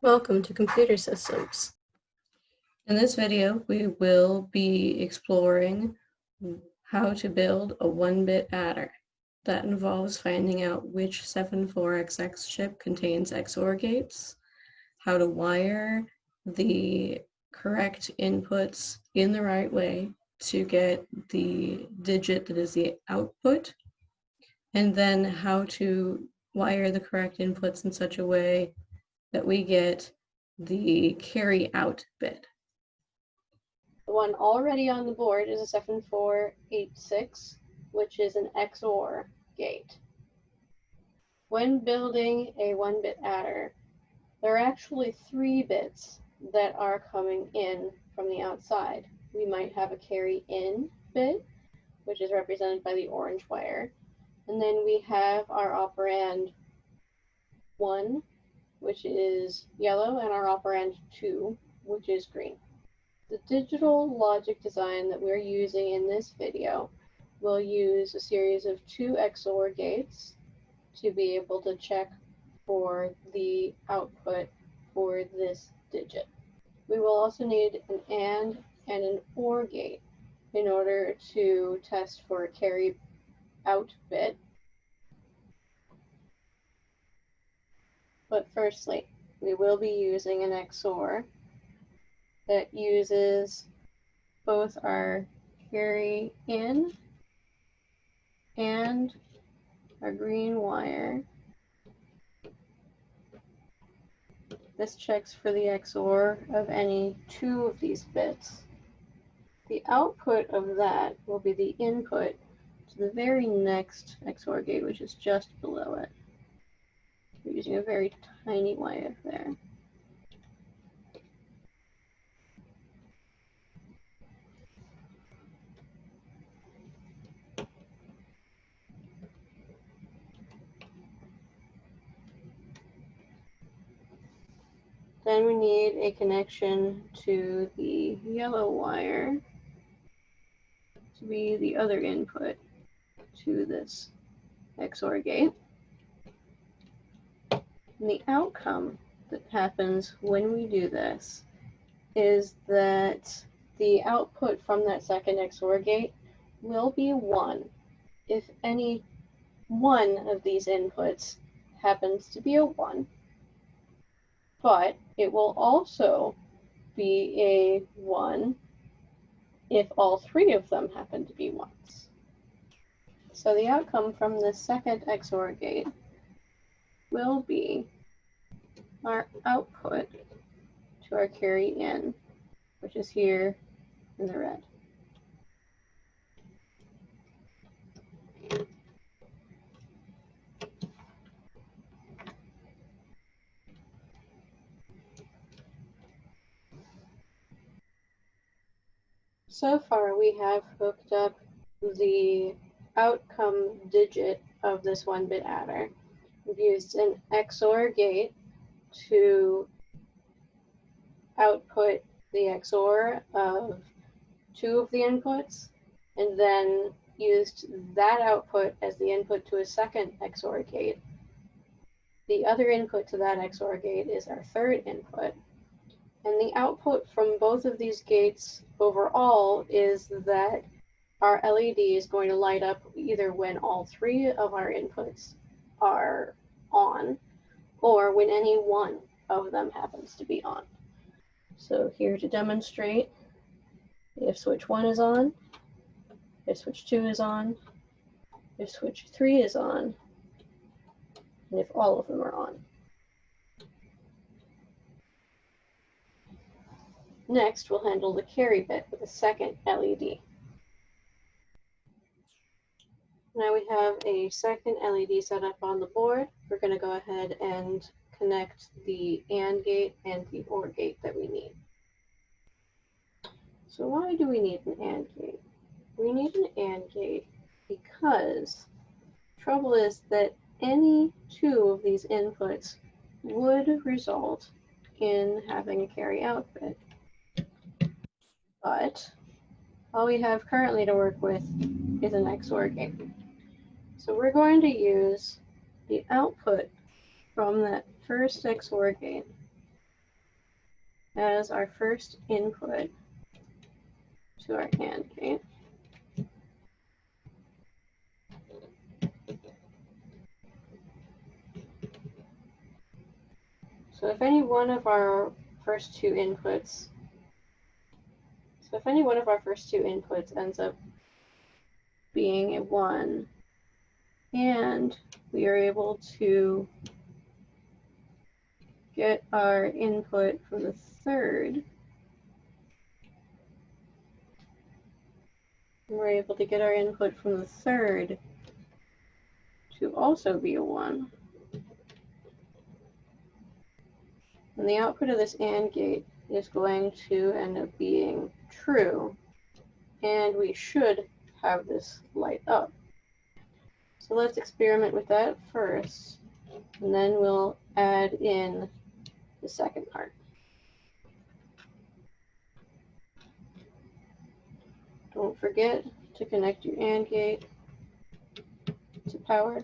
Welcome to Computer Systems. In this video, we will be exploring how to build a 1-bit adder. That involves finding out which 74XX chip contains XOR gates, how to wire the correct inputs in the right way to get the digit that is the output, and then how to wire the correct inputs in such a way that we get the carry out bit. The one already on the board is a 7486, which is an XOR gate. When building a 1-bit adder, there are actually 3 bits that are coming in from the outside. We might have a carry in bit, which is represented by the orange wire, and then we have our operand 1, which is yellow, and our operand 2, which is green. The digital logic design that we're using in this video will use a series of 2 XOR gates to be able to check for the output for this digit. We will also need an AND and an OR gate in order to test for a carry out bit. But firstly, we will be using an XOR that uses both our carry in and our green wire. This checks for the XOR of any 2 of these bits. The output of that will be the input to the very next XOR gate, which is just below it. We're using a very tiny wire there. Then we need a connection to the yellow wire to be the other input to this XOR gate. And the outcome that happens when we do this is that the output from that second XOR gate will be 1 if any one of these inputs happens to be a 1. But it will also be a 1 if all 3 of them happen to be 1s. So the outcome from the second XOR gate will be our output to our carry in, which is here in the red. So far, we have hooked up the outcome digit of this 1-bit adder. We've used an XOR gate to output the XOR of 2 of the inputs, and then used that output as the input to a second XOR gate. The other input to that XOR gate is our third input. And the output from both of these gates overall is that our LED is going to light up either when all 3 of our inputs are on, or when any one of them happens to be on. So here to demonstrate, if switch 1 is on, if switch 2 is on, if switch 3 is on, and if all of them are on. Next, we'll handle the carry bit with a second LED. Now we have a second LED set up on the board. We're going to go ahead and connect the AND gate and the OR gate that we need. So why do we need an AND gate? We need an AND gate because the trouble is that any 2 of these inputs would result in having a carry out bit. But all we have currently to work with is an XOR gate. So we're going to use the output from that first XOR gate as our first input to our AND gate. So if any one of our first two inputs ends up being a 1, and we are able to get our input from the third, to also be a 1. And the output of this AND gate is going to end up being true, and we should have this light up. So let's experiment with that first, and then we'll add in the second part. Don't forget to connect your AND gate to power.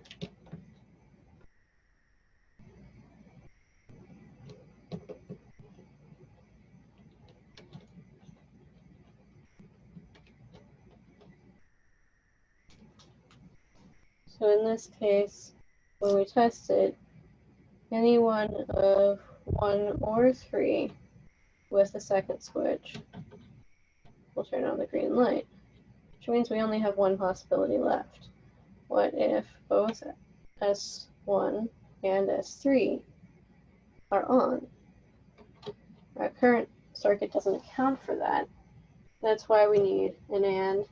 So in this case, when we test it, any one of 1 or 3 with the second switch will turn on the green light, which means we only have one possibility left. What if both S1 and S3 are on? Our current circuit doesn't account for that. That's why we need an AND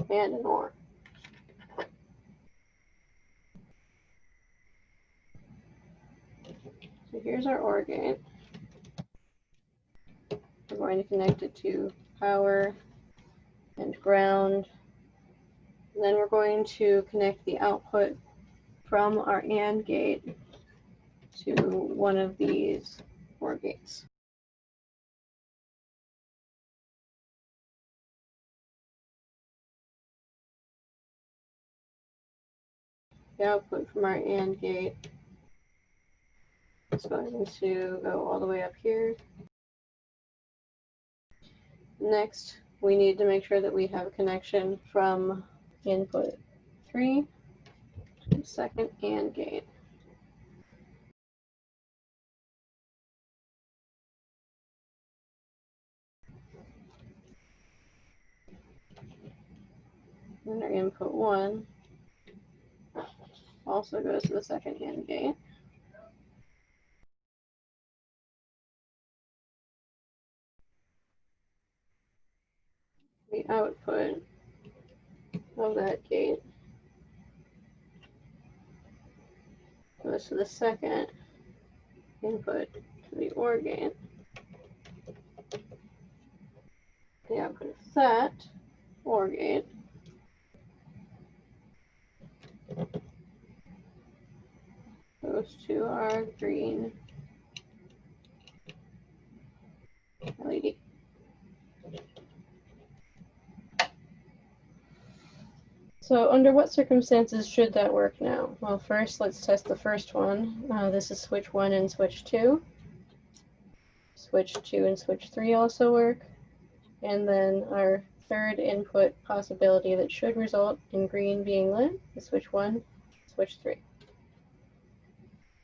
and an OR. So here's our OR gate. We're going to connect it to power and ground. And then we're going to connect the output from our AND gate to one of these OR gates. The output from our AND gate is going to go all the way up here. Next, we need to make sure that we have a connection from input 3 to the second AND gate. And our input 1 also goes to the second AND gate. The output of that gate goes to the second input to the OR gate. The output of that OR gate goes to our green LED. So under what circumstances should that work now? Well, first let's test the first one. This is switch 1 and switch 2. Switch 2 and switch 3 also work. And then our third input possibility that should result in green being lit is switch 1, switch 3.